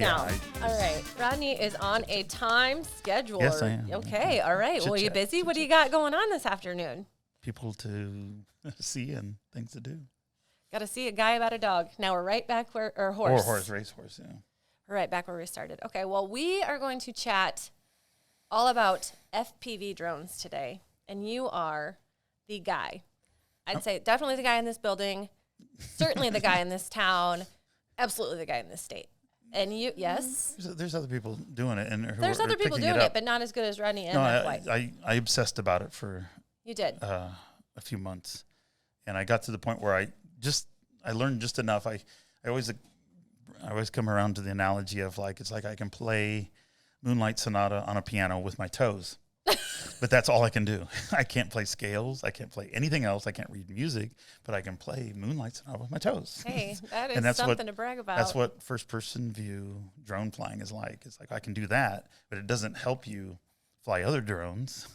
now. All right. Rodney is on a time schedule. Yes, I am. Okay. All right. Well, are you busy? What do you got going on this afternoon? People to see and things to do. Got to see a guy about a dog. Now we're right back where, or horse. Racehorse, yeah. We're right back where we started. Okay. Well, we are going to chat all about FPV drones today. And you are the guy. I'd say definitely the guy in this building, certainly the guy in this town, absolutely the guy in this state. And you, yes? There's other people doing it. And there's other people doing it, but not as good as Rodney and White. I obsessed about it for you did a few months. And I got to the point where I learned just enough. I always come around to the analogy of like, it's like I can play Moonlight Sonata on a piano with my toes. But that's all I can do. I can't play scales. I can't play anything else. I can't read music, but I can play Moonlight Sonata with my toes. Hey, that is something to brag about. That's what first-person view drone flying is like. It's like I can do that, but it doesn't help you fly other drones.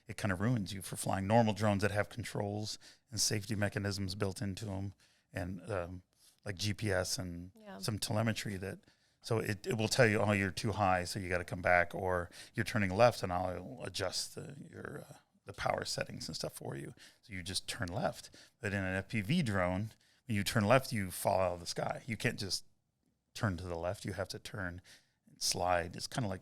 It kind of ruins you for flying normal drones that have controls and safety mechanisms built into them, and like GPS and some telemetry that. So it will tell you, oh, you're too high, so you got to come back, or you're turning left, and I'll adjust the power settings and stuff for you. So you just turn left. But in an FPV drone, when you turn left, you fall out of the sky. You can't just turn to the left. You have to turn and slide. It's kind of like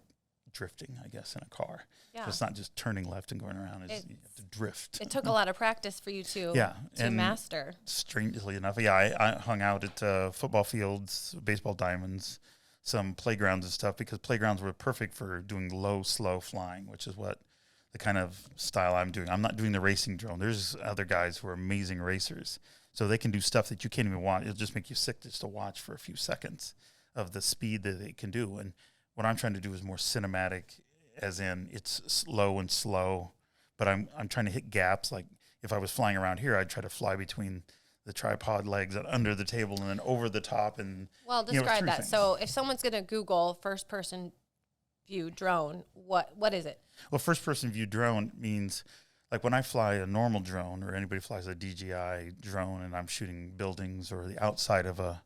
drifting, I guess, in a car. Yeah. So it's not just turning left and going around. You have to drift. It took a lot of practice for you to master. Strangely enough, I hung out at football fields, baseball diamonds, some playgrounds and stuff, because playgrounds were perfect for doing low, slow flying, which is what the kind of style I'm doing. I'm not doing the racing drone. There's other guys who are amazing racers. So they can do stuff that you can't even watch. It'll just make you sick just to watch for a few seconds of the speed that they can do. And what I'm trying to do is more cinematic, as in it's low and slow, but I'm trying to hit gaps. Like if I was flying around here, I'd try to fly between the tripod legs and under the table and then over the top. And describe that. Things. So if someone's going to Google first person view drone, what is it? Well, first person view drone means like when I fly a normal drone, or anybody flies a DJI drone, and I'm shooting buildings or the outside of a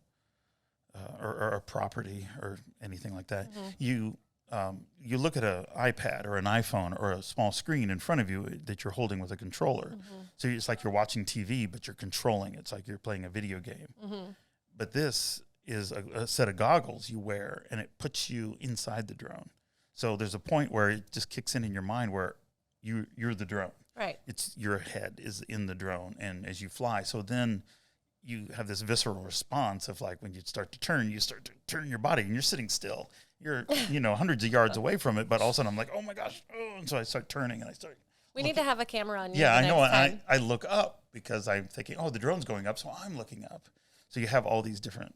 property or anything like that, you look at an iPad or an iPhone or a small screen in front of you that you're holding with a controller. So it's like you're watching TV, but you're controlling it. It's like you're playing a video game. But this is a set of goggles you wear, and it puts you inside the drone. So there's a point where it just kicks in your mind where you're the drone. Right. It's your head is in the drone, and as you fly. So then you have this visceral response of like when you start to turn your body, and you're sitting still. You're, hundreds of yards away from it, but all of a sudden I'm like, oh my gosh. Oh, and so I start turning and I start. We need to have a camera on you. Yeah, I know. I look up because I'm thinking, oh, the drone's going up, so I'm looking up. So you have all these different,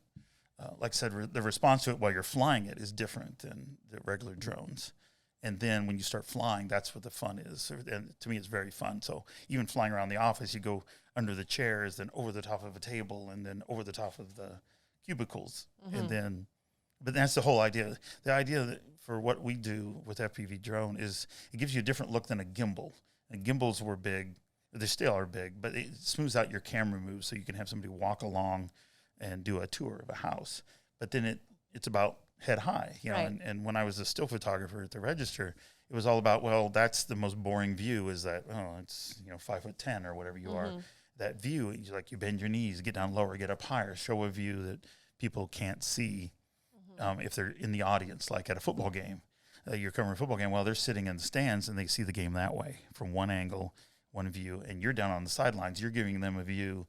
like I said, the response to it while you're flying it is different than the regular drones. And then when you start flying, that's what the fun is. And to me, it's very fun. So even flying around the office, you go under the chairs, then over the top of a table, and then over the top of the cubicles. And then, but that's the whole idea. The idea that for what we do with FPV drone is it gives you a different look than a gimbal. And gimbals were big. They still are big, but it smooths out your camera moves so you can have somebody walk along and do a tour of a house. But then it's about head high, right. And when I was a still photographer at the Register, it was all about, well, that's the most boring view is that, it's, 5'10" or whatever you are. That view, you bend your knees, get down lower, get up higher, show a view that people can't see if they're in the audience, like at a football game. You're covering a football game, well, they're sitting in the stands and they see the game that way from one angle, one view, and you're down on the sidelines. You're giving them a view,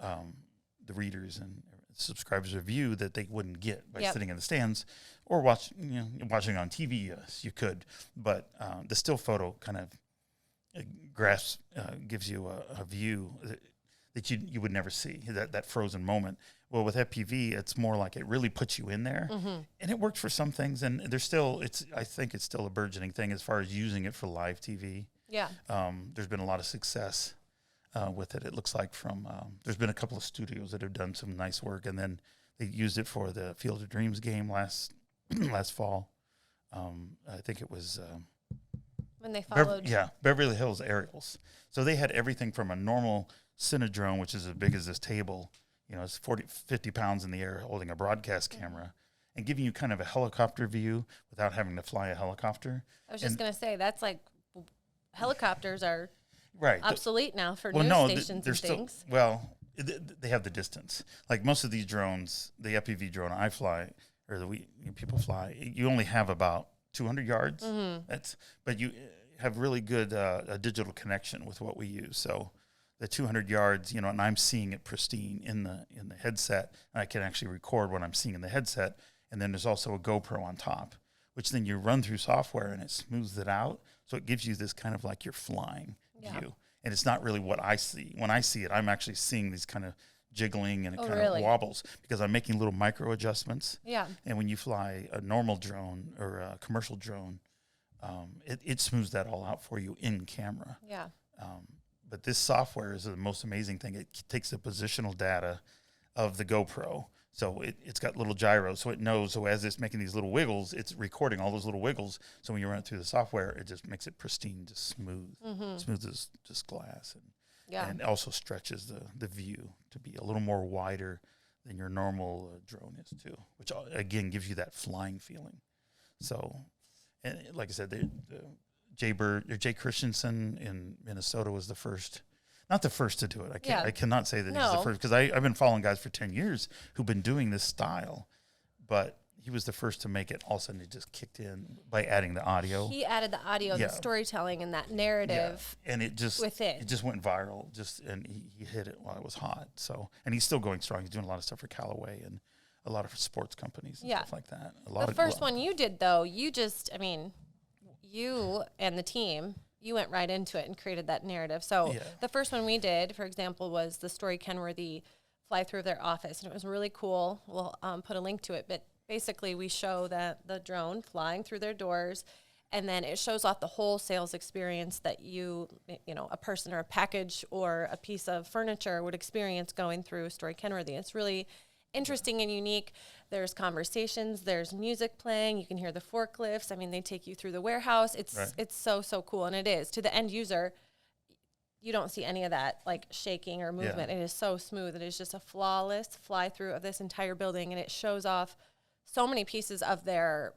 the readers and subscribers a view that they wouldn't get by sitting in the stands or watching on TV. Yes, you could, but the still photo kind of gives you a view that you would never see, that frozen moment. Well, with FPV, it's more like it really puts you in there, and it worked for some things. And I think it's still a burgeoning thing as far as using it for live TV. Yeah. There's been a lot of success with it. It looks like there's been a couple of studios that have done some nice work, and then they used it for the Field of Dreams game last fall. I think it was when they followed. Beverly Hills Aerials. So they had everything from a normal Cinedrone, which is as big as this table. It's 50 pounds in the air holding a broadcast camera, and giving you kind of a helicopter view without having to fly a helicopter. I was just going to say, that's like helicopters are right obsolete now for news stations they're and things. They have the distance. Like most of these drones, the FPV drone I fly, or people fly, you only have about 200 yards. But you have really good a digital connection with what we use. So the 200 yards, and I'm seeing it pristine in the headset, and I can actually record what I'm seeing in the headset. And then there's also a GoPro on top, which then you run through software and it smooths it out. So it gives you this kind of like you're flying view. And it's not really what I see. When I see it, I'm actually seeing these kind of jiggling and it kind of wobbles because I'm making little micro adjustments. Yeah. And when you fly a normal drone or a commercial drone, it smooths that all out for you in camera. Yeah. But this software is the most amazing thing. It takes the positional data of the GoPro. So it's got little gyros, so it knows. So as it's making these little wiggles, it's recording all those little wiggles. So when you run it through the software, it just makes it pristine, just smooth, smooth as just glass, and also stretches the view to be a little more wider than your normal drone is too, which again gives you that flying feeling. So, and like I said, Jay Christensen in Minnesota was the first. Not the first to do it. I cannot say that he's the first because I've been following guys for 10 years who've been doing this style, but he was the first to make it. All of a sudden, it just kicked in by adding the audio. He added the audio, the storytelling, and that narrative. And it just went viral. And he hit it while it was hot. So, and he's still going strong. He's doing a lot of stuff for Callaway and a lot of sports companies and stuff like that. The first one you did though, you and the team. You went right into it and created that narrative. So the first one we did, for example, was the story Kenworthy Flythrough of their office. And it was really cool. We'll put a link to it. But basically, we show that the drone flying through their doors. And then it shows off the whole sales experience that a person or a package or a piece of furniture would experience going through Story Kenworthy. It's really interesting and unique. There's conversations, there's music playing, you can hear the forklifts. I mean, they take you through the warehouse. It's so cool. And it is. To the end user, you don't see any of that like shaking or movement. It is so smooth. It is just a flawless fly through of this entire building, and it shows off so many pieces of their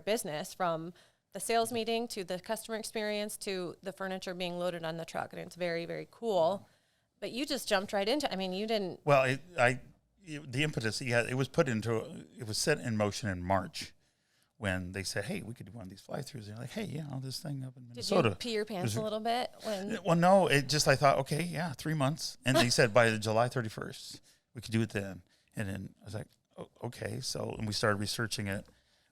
business, from the sales meeting to the customer experience to the furniture being loaded on the truck. And it's very, very cool. But you just jumped right into it. I mean, you didn't. Well, the impetus, it was set in motion in March when they said, hey, we could do one of these fly-throughs. And you're like, hey, this thing up in Minnesota. Did you pee your pants a little bit? Well, no, I thought, okay, 3 months. And they said by July 31st, we could do it then. And then I was like, okay. So, and we started researching it.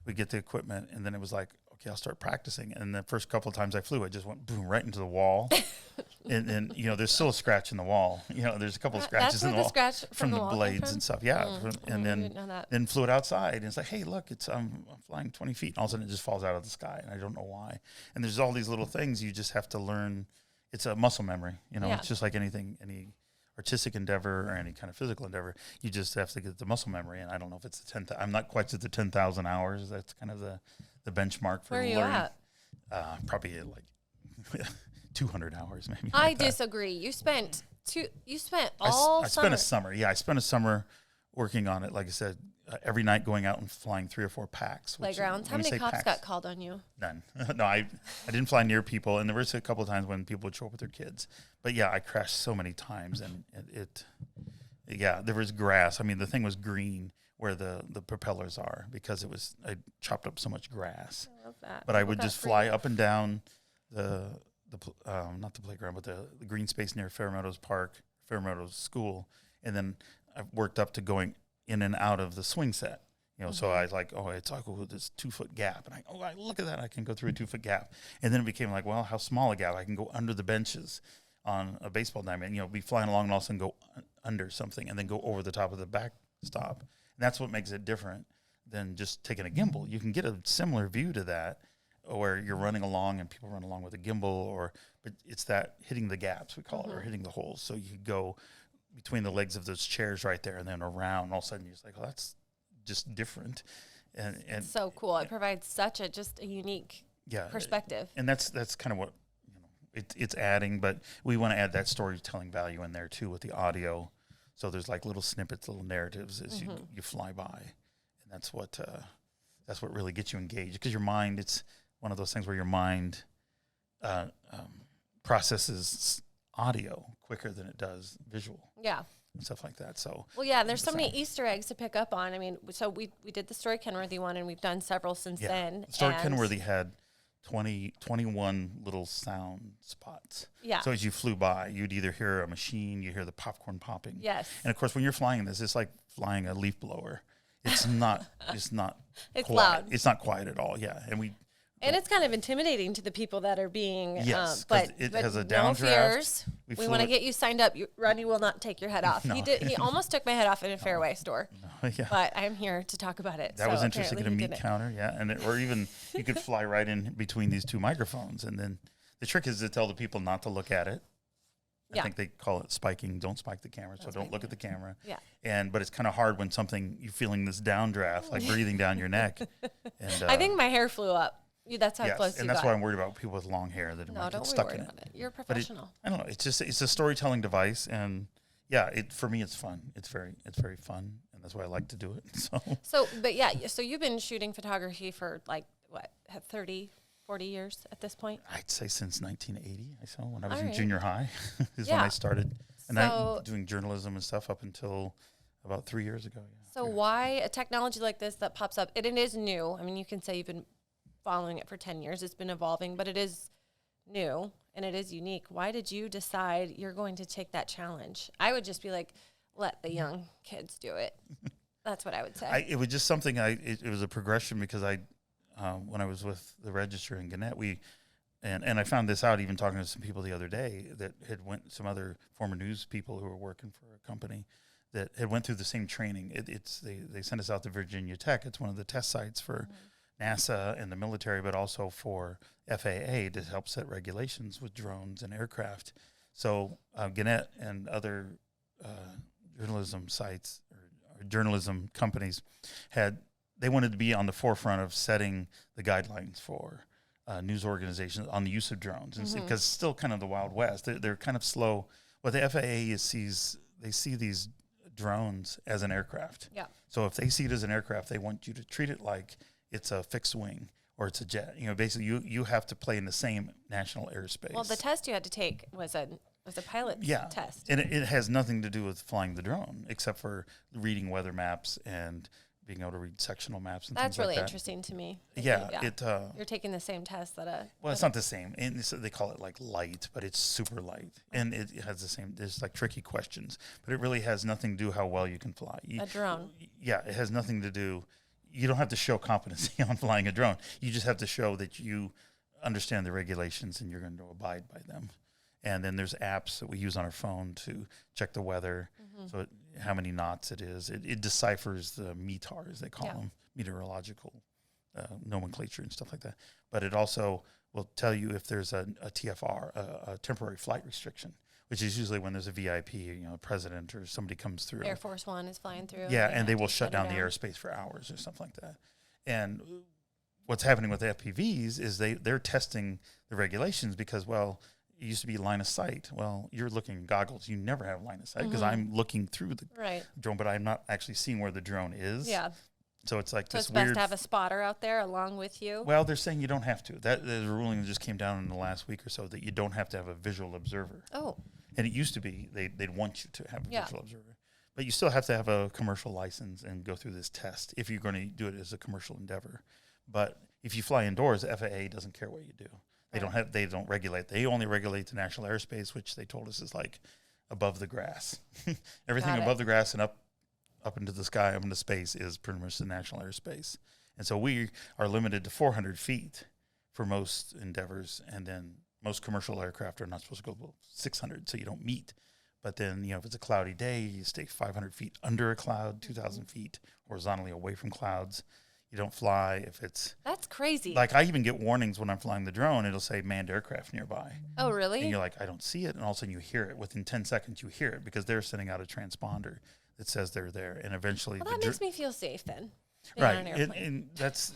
We get the equipment, and then it was like, okay, I'll start practicing. And the first couple of times I flew, I just went boom right into the wall. and there's still a scratch in the wall. There's a couple of scratches in the wall from the blades and stuff. Yeah. And then flew it outside. And it's like, hey, look, I'm flying 20 feet. And all of a sudden it just falls out of the sky. And I don't know why. And there's all these little things you just have to learn. It's a muscle memory. It's just like any artistic endeavor or any kind of physical endeavor. You just have to get the muscle memory. And I don't know if it's I'm not quite at the 10,000 hours. That's kind of the benchmark for learning. Where are you at? Probably at like 200 hours maybe. I disagree. You spent all summer. I spent a summer. Yeah, I spent a summer working on it. Like I said, every night going out and flying 3 or 4 packs. Playgrounds. How many cops got called on you? None. No, I didn't fly near people, and there was a couple of times when people would show up with their kids. But yeah, I crashed so many times, and there was grass. I mean, the thing was green where the propellers are because I chopped up so much grass. I love that. But I would just fly up and down not the playground, but the green space near Fair Meadows School, and then I worked up to going in and out of the swing set. So I was like, it's like this 2-foot gap, and I look at that, I can go through a 2-foot gap, and then it became like, well, how small a gap? I can go under the benches on a baseball diamond, be flying along and all of a sudden go under something and then go over the top of the backstop. And that's what makes it different than just taking a gimbal. You can get a similar view to that, where you're running along and people run along with a gimbal, but it's that hitting the gaps, we call it, or hitting the holes. So you go between the legs of those chairs right there and then around, and all of a sudden you're just like, that's just different. And it's so cool. It provides such a unique perspective. And that's kind of what it's adding, but we want to add that storytelling value in there too with the audio. So there's like little snippets, little narratives as you fly by. And and that's what really gets you engaged, because your mind, it's one of those things where your mind processes audio quicker than it does visual. Yeah. And stuff like that. So well, yeah, and there's so many Easter eggs to pick up on. I mean, so we did the Story Kenworthy one, and we've done several since then. Story Kenworthy had 21 little sound spots. Yeah. So as you flew by, you'd either hear a machine, you hear the popcorn popping. Yes. And of course, when you're flying this, it's like flying a leaf blower. It's not. It's it's quiet. loud. It's not quiet at all. Yeah, and it's kind of intimidating to the people that are being. Yes, but it but has a no downdraft. fears. We want to it- get you signed up. Rodney will not take your head off. No. He did. He almost took my head off in a Fairway store. Yeah. But I'm here to talk about it. That was interesting. Get a apparently he meat didn't. counter, yeah, or even you could fly right in between these two microphones, and then the trick is to tell the people not to look at it. I think they call it spiking. Don't spike the camera, so don't look at the camera. Yeah. But it's kind of hard when you're feeling this downdraft, like breathing down your neck. And I think my hair flew up. That's how close you and that's got. why I'm worried about people with long hair that might get stuck in it. You're a professional. I don't know. It's a storytelling device, and for me it's fun. It's very fun, and that's why I like to do it. So you've been shooting photography for like what, 30, 40 years at this point? I'd say since 1980. When I was All in right. junior high is when I started, and So- I'm doing journalism and stuff up until about 3 years ago. Yeah. So why a technology like this that pops up? It is new. I mean, you can say you've been following it for 10 years. It's been evolving, but it is new and it is unique. Why did you decide you're going to take that challenge? I would just be like, let the young kids do it. That's what I would say. It was just something. It was a progression, because when I was with the Register in Gannett, and I found this out even talking to some people the other day that had some other former news people who were working for a company that had went through the same training. They sent us out to Virginia Tech. It's one of the test sites for NASA and the military, but also for FAA to help set regulations with drones and aircraft. So Gannett and other journalism sites or journalism companies they wanted to be on the forefront of setting the guidelines for news organizations on the use of drones, and because it's still kind of the Wild West. They're kind of slow. What the FAA they see these drones as an aircraft. Yeah. So if they see it as an aircraft, they want you to treat it like it's a fixed wing or it's a jet. Basically you have to play in the same national airspace. Well, the test you had to take was a pilot test. And it has nothing to do with flying the drone, except for reading weather maps and being able to read sectional maps and That's things like really that. interesting to me. You're taking the same test that it's not the same. And they call it like light, but it's super light. And it has the same, there's like tricky questions, but it really has nothing to do how well you can fly. a drone. Yeah, it has nothing to do. You don't have to show competency on flying a drone. You just have to show that you understand the regulations and you're going to abide by them. And then there's apps that we use on our phone to check the weather, so how many knots it is. It deciphers the METAR, as they call them, meteorological nomenclature and stuff like that. But it also will tell you if there's a TFR, a temporary flight restriction, which is usually when there's a VIP, a president or somebody comes through. Air Force One is flying through. Yeah, and they will shut down the airspace for hours or something like that. And what's happening with FPVs is they're testing the regulations because, it used to be line of sight. Well, you're looking at goggles. You never have line of sight because I'm looking through the drone, but I'm not actually seeing where the drone is. Yeah. So it's like this it's weird. best to have a spotter out there along with you. Well, they're saying you don't have to. That the ruling that just came down in the last week or so that you don't have to have a visual observer. Oh. And it used to be they'd want you to have a visual observer, but you still have to have a commercial license and go through this test if you're going to do it as a commercial endeavor. But if you fly indoors, the FAA doesn't care what you do. They don't regulate. They only regulate the national airspace, which they told us is like above the grass. Everything above the grass and up into the sky, up into space is pretty much the national airspace. And so we are limited to 400 feet for most endeavors. And then most commercial aircraft are not supposed to go below 600, so you don't meet. But then, if it's a cloudy day, you stay 500 feet under a cloud, 2,000 feet horizontally away from clouds. You don't fly if it's... That's crazy. Like, I even get warnings when I'm flying the drone. It'll say manned aircraft nearby. Oh, really? And you're like, I don't see it. And all of a sudden you hear it. Within 10 seconds, you hear it because they're sending out a transponder that says they're there. And eventually... Well, that makes me feel safe then. Right. And that's...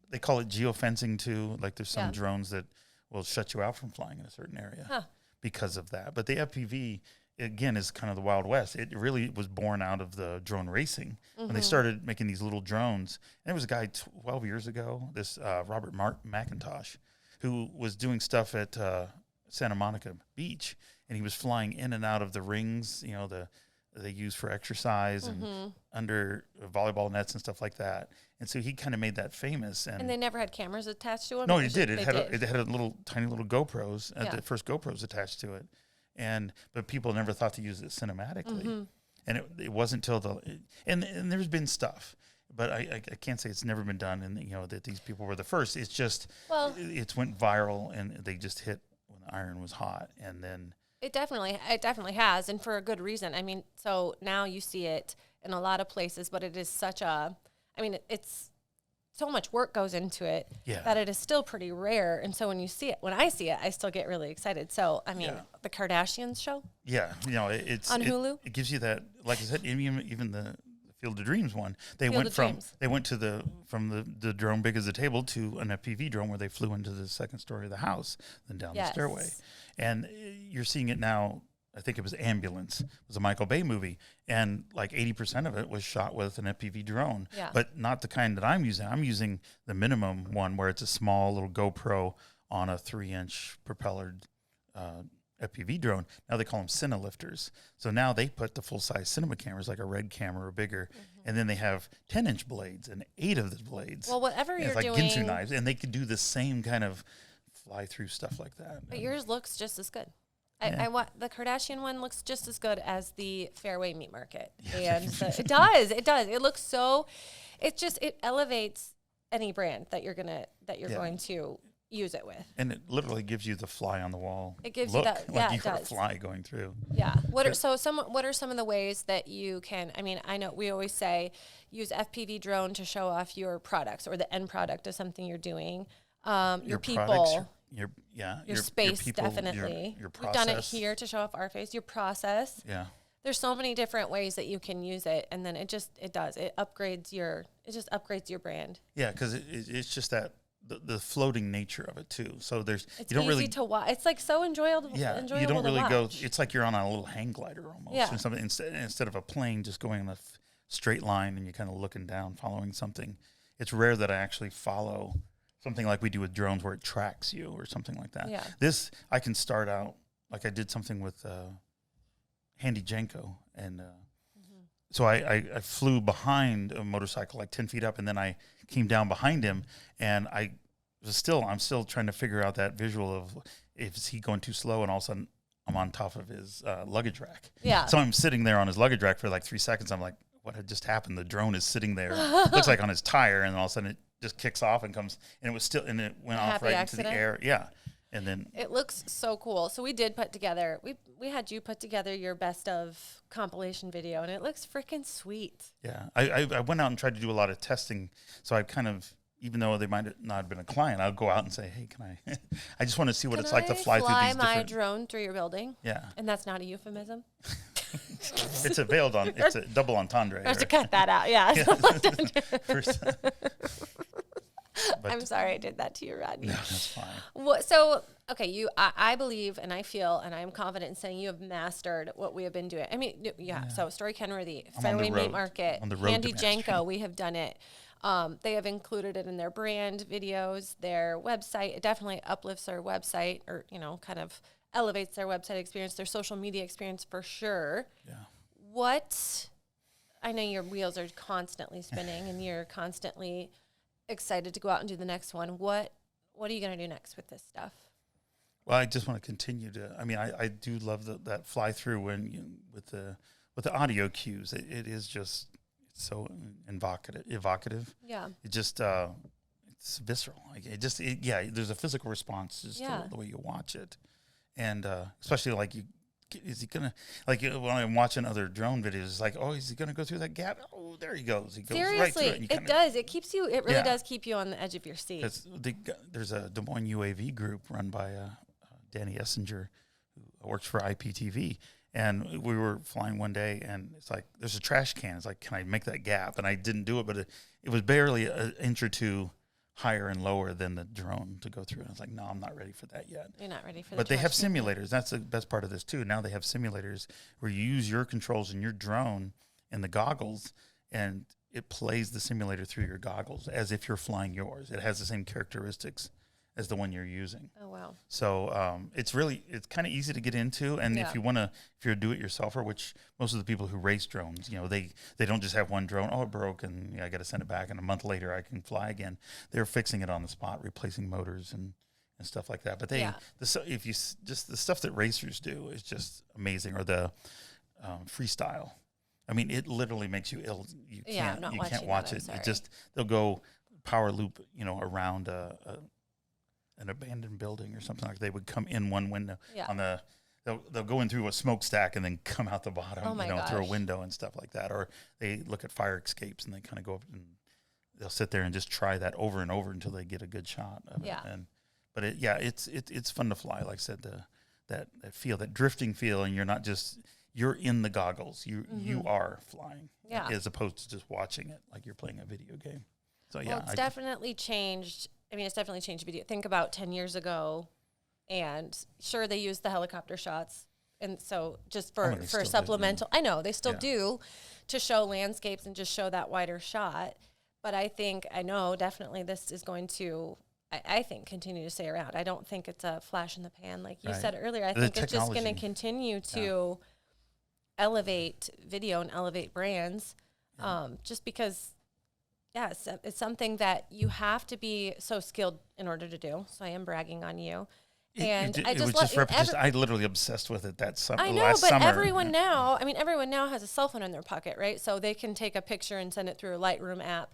They call it geofencing, too. Like, there's some drones that will shut you out from flying in a certain area. Huh. because of that. But the FPV, again, is kind of the Wild West. It really was born out of the drone racing when they started making these little drones. And there was a guy 12 years ago, this Robert McIntosh, who was doing stuff at Santa Monica Beach, and he was flying in and out of the rings, they use for exercise and under volleyball nets and stuff like that. And so he kind of made that famous. And they never had cameras attached to them? No, it did. It had a tiny little GoPros, the first GoPros attached to it. But people never thought to use it cinematically. And it wasn't until and there's been stuff, but I can't say it's never been done. And that these people were the first. It's just, it went viral and they just hit when the iron was hot. And then it definitely has. And for a good reason. I mean, so now you see it in a lot of places, but it is it's so much work goes into it that it is still pretty rare. And so when I see it, I still get really excited. So, the Kardashians show. Yeah. It's on Hulu. It gives you that, like I said, even the Field of Dreams one, they went from the drone big as a table to an FPV drone where they flew into the second story of the house, then down the stairway. And you're seeing it now. I think it was Ambulance. It was a Michael Bay movie. And like 80% of it was shot with an FPV drone. Yeah. But not the kind that I'm using. I'm using the minimum one where it's a small little GoPro on a 3-inch propellered FPV drone. Now they call them Cinelifters. So now they put the full-size cinema cameras, like a Red camera or bigger. And then they have 10-inch blades and 8 of the blades. Well, whatever you're like doing. Ginsu knives. And they could do the same kind of fly-through stuff like that. But yours looks just as good. The Kardashian one looks just as good as the Fairway Meat Market, and it does. It looks so. It elevates any brand that you're going to use it with. And it literally gives you the fly on the wall. It gives you that. Like you got a fly going through. Yeah. What are some of the ways that you can? I mean, I know we always say use FPV drone to show off your products or the end product of something you're doing. Your people. Products, your space, people, definitely. Your We've done it here to show off our face. Your process. Yeah. There's so many different ways that you can use it, and then it upgrades your brand. Yeah, because it's just that the floating nature of it too. So it's easy to watch. It's like so enjoyable. Yeah, you don't really go. It's like you're on a little hang glider almost. Yeah. Or something instead of a plane just going in a straight line and you're kind of looking down, following something. It's rare that I actually follow something like we do with drones where it tracks you or something like that. Yeah. This, I can start out, like I did something with Handy Jenko. And so I flew behind a motorcycle like 10 feet up, and then I came down behind him, and I'm still trying to figure out that visual of is he going too slow, and all of a sudden I'm on top of his luggage rack. Yeah. So I'm sitting there on his luggage rack for like 3 seconds. I'm like, what had just happened? The drone is sitting there, looks like on his tire, and all of a sudden it just kicks off and comes, and it went off right accident? into the air. Yeah. And then it looks so cool. So we did put together, we had you put together your best of compilation video, and it looks freaking sweet. Yeah. I went out and tried to do a lot of testing. So I kind of, even though they might not have been a client, I'll go out and say, hey, can I, I just want to see what it's like to fly through these different. Fly my drone through your building? Yeah. And that's not a euphemism? It's a double entendre. I have to cut that out, yeah. I'm sorry I did that to you, Rodney. No, that's fine. So, okay, I believe and I feel and I'm confident in saying you have mastered what we have been doing. I mean, yeah. So Story Kenworthy, Fairway Meat Market, Handy Jenko, we have done it. They have included it in their brand videos, their website. It definitely uplifts their website, or kind of elevates their website experience, their social media experience for sure. Yeah. I know your wheels are constantly spinning and you're constantly excited to go out and do the next one. What are you going to do next with this stuff? Well, I just want to continue to. I mean, I do love that fly through with the audio cues. It is just so evocative. Yeah. It just it's visceral. Like there's a physical response just to the way you watch it, and especially like you. Is he gonna, like when I'm watching other drone videos, it's like, oh, is he gonna go through that gap? Oh, there he goes. He goes Seriously, right through it. It does. It keeps you. It really does keep you on the edge of your seat. There's a Des Moines UAV group run by Danny Essinger, who works for IPTV, and we were flying one day, and it's like there's a trash can. It's like, can I make that gap? And I didn't do it, but it was barely an inch or two higher and lower than the drone to go through. And I was like, no, I'm not ready for that yet. You're not ready for that. But they have simulators. That's the best part of this too. Now they have simulators where you use your controls in your drone and the goggles, and it plays the simulator through your goggles as if you're flying yours. It has the same characteristics as the one you're using. Oh, wow. So it's kind of easy to get into. And if you're a do-it-yourselfer, which most of the people who race drones, they don't just have one drone. Oh, it broke, and I got to send it back, and a month later I can fly again. They're fixing it on the spot, replacing motors and stuff like that. But the stuff that racers do is just amazing. Or the freestyle. I mean, it literally makes you ill. You can't watch it. It just, they'll go power loop, around an abandoned building or something like that. They would come in one window on they'll go in through a smokestack and then come out the bottom, through a window and stuff like that. Or they look at fire escapes and they kind of go up and they'll sit there and just try that over and over until they get a good shot of it. But it's fun to fly. Like I said, that feel, that drifting feel, and you're in the goggles. You are flying, as opposed to just watching it like you're playing a video game. So it's definitely changed. I mean, it's definitely changed video. Think about 10 years ago, and sure, they used the helicopter shots, and so just for supplemental. I know they still do, to show landscapes and just show that wider shot. But I know definitely this is going to, I think, continue to stay around. I don't think it's a flash in the pan like you said earlier. I think it's just going to continue to elevate video and elevate brands, just because. Yeah, it's something that you have to be so skilled in order to do. So I am bragging on you. And I literally obsessed with it that summer. I know, but summer. Everyone now has a cell phone in their pocket, right? So they can take a picture and send it through a Lightroom app,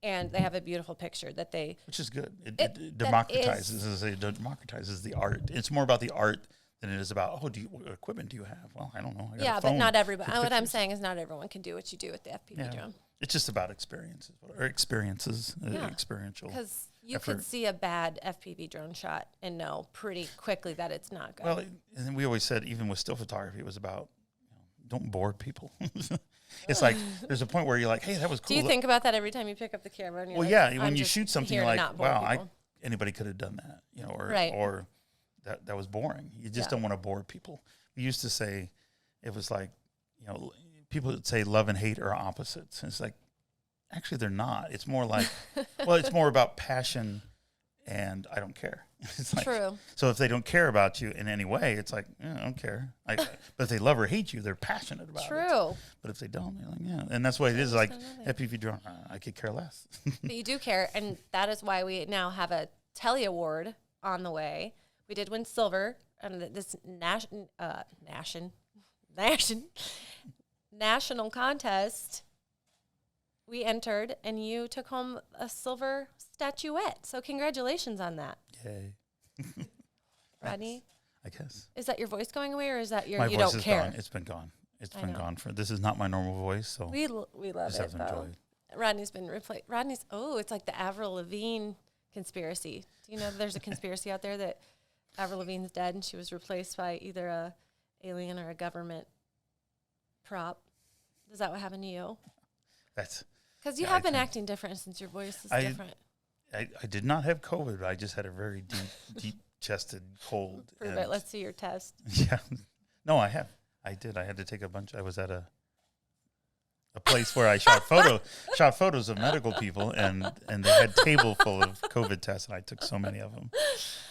and they have a beautiful picture that they... Which is good. It democratizes the art. It's more about the art than it is about, what equipment do you have? Well, I don't know. But not everybody. What I'm saying is not everyone can do what you do with the FPV drone. It's just about experiences, experiential. Because you could see a bad FPV drone shot and know pretty quickly that it's not good. Well, and we always said, even with still photography, it was about, don't bore people. It's like, there's a point where you're like, hey, that was cool. Do you think about that every time you pick up the camera? And you're when you shoot something, you're like, wow, anybody could have done that, or that was boring. You just don't want to bore people. We used to say, it was like, people would say love and hate are opposites. And it's like, actually, they're not. It's more like, it's more about passion and I don't care. It's like, true. So if they don't care about you in any way, it's like, I don't care. But if they love or hate you, they're passionate about it. True. But if they don't, they're like, And that's what it is. Like, FPV drone, I could care less. But you do care. And that is why we now have a Telly Award on the way. We did win silver on this national contest. We entered, and you took home a silver statuette. So congratulations on that. Yay. Rodney? I guess. Is that your voice going away, or is that your, you don't care? Gone. It's been gone. It's been gone. This is not my normal voice, so. We love it, though. Rodney's been replaced. It's like the Avril Lavigne conspiracy. Do you know there's a conspiracy out there that Avril Lavigne's dead and she was replaced by either a alien or a government prop? Is that what happened to you? That's because you have been acting different since your voice is different. I did not have COVID, but I just had a very deep chested cold. Prove it. Let's see your test. Yeah. No, I have. I did. I had to take a bunch. I was at a place where I shot photos of medical people, and they had a table full of COVID tests, and I took so many of them,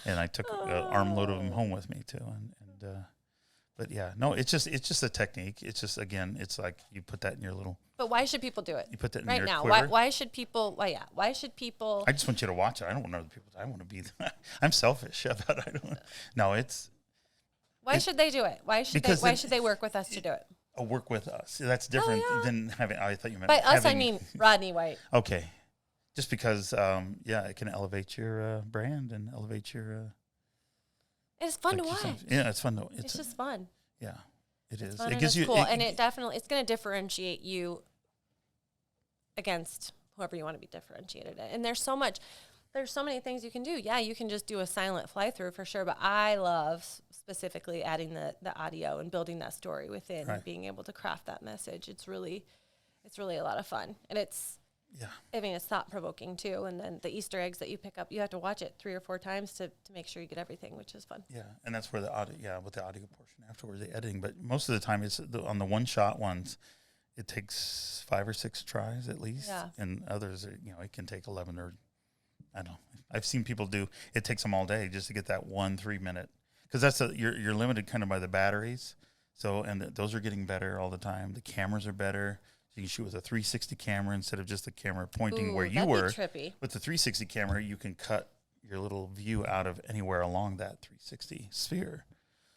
and I took an armload of them home with me too, but yeah, no, it's just a technique. It's just, again, it's like you put that in your little. But why should people do it? You put that in right your now. Quiver. Why should people? Why should people? I just want you to watch it. I don't want other people. I want to be. I'm selfish about it. No, it's. Why should they do it? Why should they work with us to do it? Work with us. That's different than having. I thought you meant by us. I mean Rodney White. Okay, just because it can elevate your brand and elevate your. It's fun to watch. It's fun to. It's just fun. Yeah, it is. It gives you cool, and it's going to differentiate you against whoever you want to be differentiated at. And there's so many things you can do. Yeah, you can just do a silent fly through for sure, but I love specifically adding the audio and building that story within and being able to craft that message. It's really a lot of fun. And Yeah. I mean, it's thought-provoking, too. And then the Easter eggs that you pick up, you have to watch it 3 or 4 times to make sure you get everything, which is fun. Yeah, and that's where the audio, with the audio portion afterwards, the editing. But most of the time, it's on the one-shot ones, it takes 5 or 6 tries at least. Yeah. And others, it can take 11 or, I don't know. I've seen people it takes them all day just to get that 1 3-minute. Because you're limited kind of by the batteries. So, and those are getting better all the time. The cameras are better. So you can shoot with a 360 camera instead of just the camera pointing where you were. Trippy. With the 360 camera, you can cut your little view out of anywhere along that 360 sphere.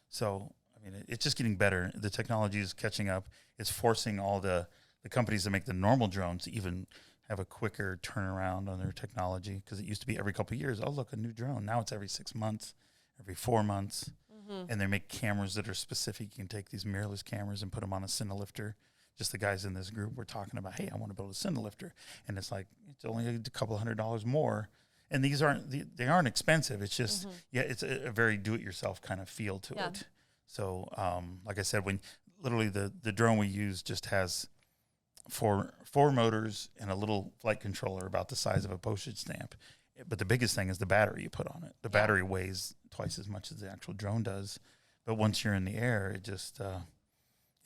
So, I mean, it's just getting better. The technology is catching up. It's forcing all the companies that make the normal drones to even have a quicker turnaround on their technology, because it used to be every couple of years, oh, look, a new drone. Now it's every 6 months, every 4 months. And they make cameras that are specific. You can take these mirrorless cameras and put them on a Cinelifter. Just the guys in this group were talking about, hey, I want to build a Cinelifter. And it's like, it's only a couple $100 more. And these they aren't expensive. It's just, it's a very do-it-yourself kind of feel to it. So, like I said, when literally the drone we use just has four motors and a little flight controller about the size of a postage stamp. But the biggest thing is the battery you put on it. The battery weighs twice as much as the actual drone does. But once you're in the air, it just,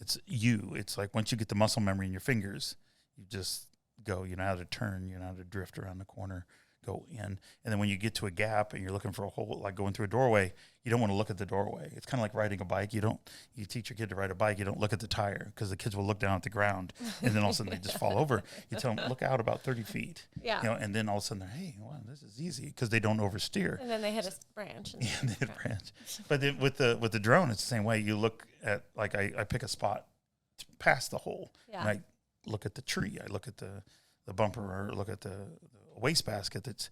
it's like once you get the muscle memory in your fingers, you just go, you know how to turn, you know how to drift around the corner, go in. And then when you get to a gap and you're looking for a hole, like going through a doorway, you don't want to look at the doorway. It's kind of like riding a bike. You teach your kid to ride a bike, you don't look at the tire, because the kids will look down at the ground and then all of a sudden they just fall over. You tell them, look out about 30 feet. Yeah. And then all of a sudden they're, hey, wow, this is easy, because they don't oversteer. And then they hit a branch. They hit a branch. But then with the drone, it's the same way. You look at, like, I pick a spot past the hole. Yeah. And I look at the tree. I look at the bumper, or look at the wastebasket that's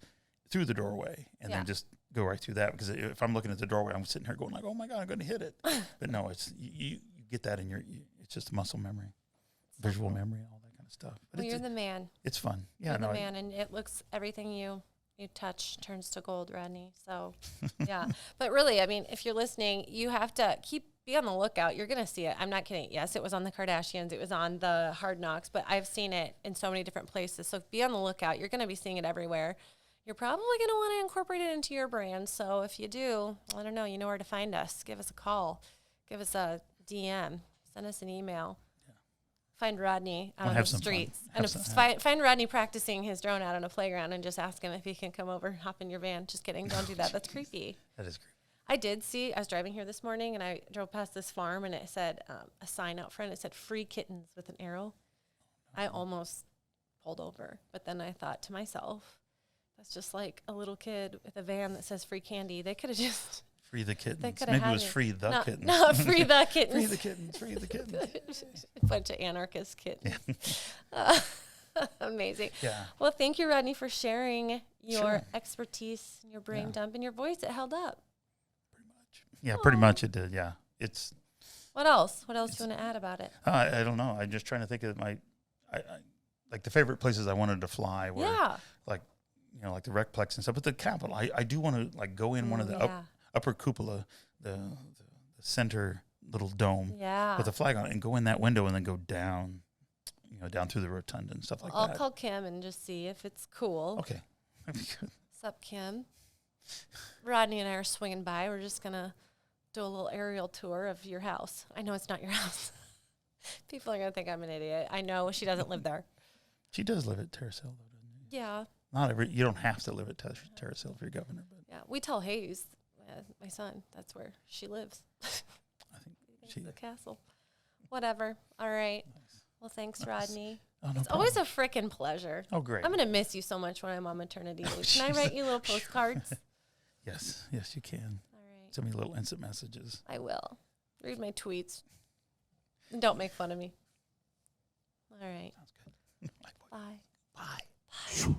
through the doorway, and then just go right through that. Because if I'm looking at the doorway, I'm sitting here going like, oh my God, I'm going to hit it. But no, it's you get that in it's just muscle memory, visual memory, all that kind of stuff. But well, you're the man. It's fun. Yeah, you're the man, and it looks, everything you touch turns to gold, Rodney. So, yeah. But really, I mean, if you're listening, you have to be on the lookout. You're going to see it. I'm not kidding. Yes, it was on the Kardashians. It was on the Hard Knocks, but I've seen it in so many different places. So be on the lookout. You're going to be seeing it everywhere. You're probably going to want to incorporate it into your brand. So if you do, I don't know, you know where to find us. Give us a call. Give us a DM. Send us an email. Yeah. Find Rodney out on the streets. And find Rodney practicing his drone out on a playground, and just ask him if he can come over, hop in your van. Just kidding. Don't do that. That's creepy. That is creepy. I was driving here this morning, and I drove past this farm, and it said a sign out front. It said free kittens with an arrow. I almost pulled over, but then I thought to myself, that's just like a little kid with a van that says free candy. They could have just free the kittens. Maybe it was free the kittens. No, free the kittens. Free the kittens. Free the kittens. Bunch of anarchist kittens. Yeah. Amazing. Yeah. Well, thank you, Rodney, for sharing your expertise and your brain dump and your voice. It held up. Pretty much. Yeah, pretty much it did. Yeah. It's. What else? What else do you want to add about it? I don't know. I'm just trying to think of like the favorite places I wanted to fly were like the Recplex and stuff. But the Capitol, I do want to like go in one of the upper cupola, the center little dome with a flag on it, and go in that window and then go down, down through the rotunda and stuff like that. I'll call Kim and just see if it's cool. Okay. That'd be good. What's up, Kim? Rodney and I are swinging by. We're just going to do a little aerial tour of your house. I know it's not your house. People are going to think I'm an idiot. I know she doesn't live there. She does live at Terrace Hill, though, doesn't she? Yeah. You don't have to live at Terrace Hill if you're governor. But yeah, we tell Hayes, my son, that's where she lives. I think the castle. Whatever. All right. Nice. Well, thanks, Rodney. Oh, no it's always a frickin' pleasure. Oh, great. I'm going to miss you so much when I'm on maternity leave. Can I write you little postcards? Yes, you can. All right. Send me little instant messages. I will. Read my tweets. And don't make fun of me. All right. Sounds good. Bye. Bye.